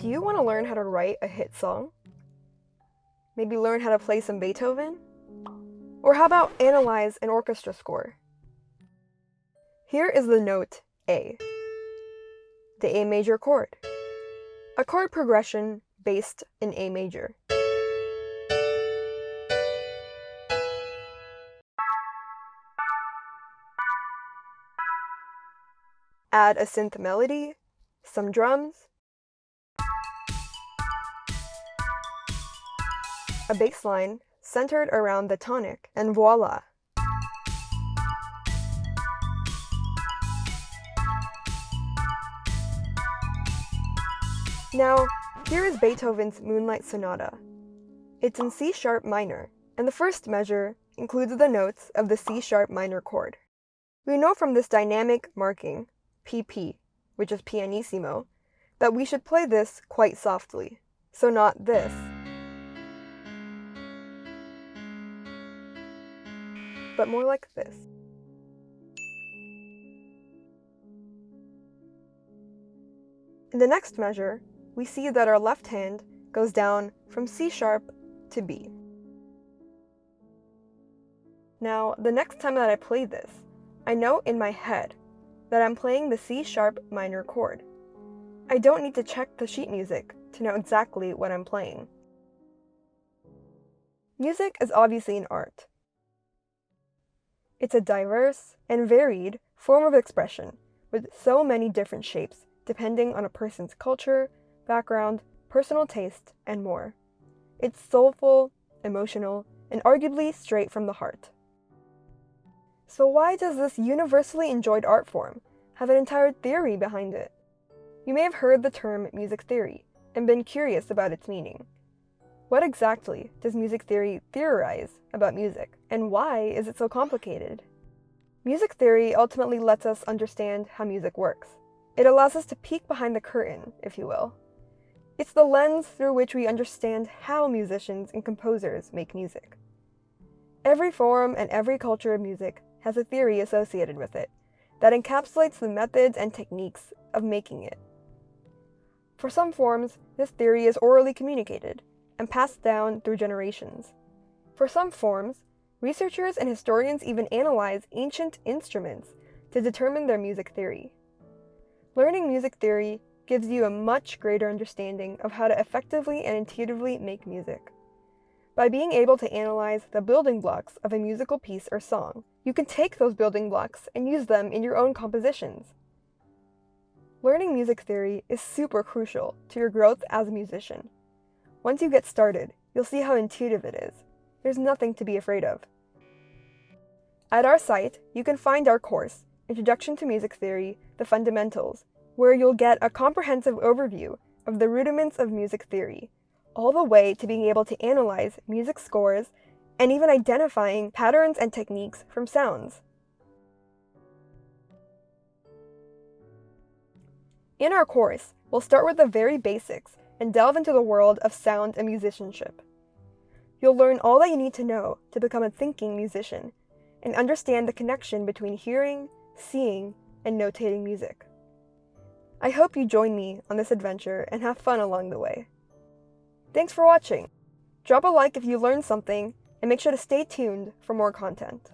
Do you want to learn how to write a hit song? Maybe learn how to play some Beethoven? Or how about analyze an orchestra score? Here is the note A, the A major chord, a chord progression based in A major. Add a synth melody, some drums, a bass line centered around the tonic, and voila! Now, here is Beethoven's Moonlight Sonata. It's in C sharp minor, and the first measure includes the notes of the C sharp minor chord. We know from this dynamic marking, PP, which is pianissimo, that we should play this quite softly, so not this, but more like this. In the next measure, we see that our left hand goes down from C sharp to B. Now, the next time that I play this, I know in my head that I'm playing the C sharp minor chord. I don't need to check the sheet music to know exactly what I'm playing. Music is obviously an art. It's a diverse and varied form of expression with so many different shapes depending on a person's culture, background, personal taste, and more. It's soulful, emotional, and arguably straight from the heart. So why does this universally enjoyed art form have an entire theory behind it? You may have heard the term music theory and been curious about its meaning. What exactly does music theory theorize about music, and why is it so complicated? Music theory ultimately lets us understand how music works. It allows us to peek behind the curtain, if you will. It's the lens through which we understand how musicians and composers make music. Every form and every culture of music has a theory associated with it that encapsulates the methods and techniques of making it. For some forms, this theory is orally communicated and passed down through generations. For some forms, researchers and historians even analyze ancient instruments to determine their music theory. Learning music theory gives you a much greater understanding of how to effectively and intuitively make music. By being able to analyze the building blocks of a musical piece or song, you can take those building blocks and use them in your own compositions. Learning music theory is super crucial to your growth as a musician. Once you get started, you'll see how intuitive it is. There's nothing to be afraid of. At our site, you can find our course, Introduction to Music Theory, The Fundamentals, where you'll get a comprehensive overview of the rudiments of music theory, all the way to being able to analyze music scores and even identifying patterns and techniques from sounds. In our course, we'll start with the very basics and delve into the world of sound and musicianship. You'll learn all that you need to know to become a thinking musician and understand the connection between hearing, seeing, and notating music. I hope you join me on this adventure and have fun along the way. Thanks for watching. Drop a like if you learned something, and make sure to stay tuned for more content.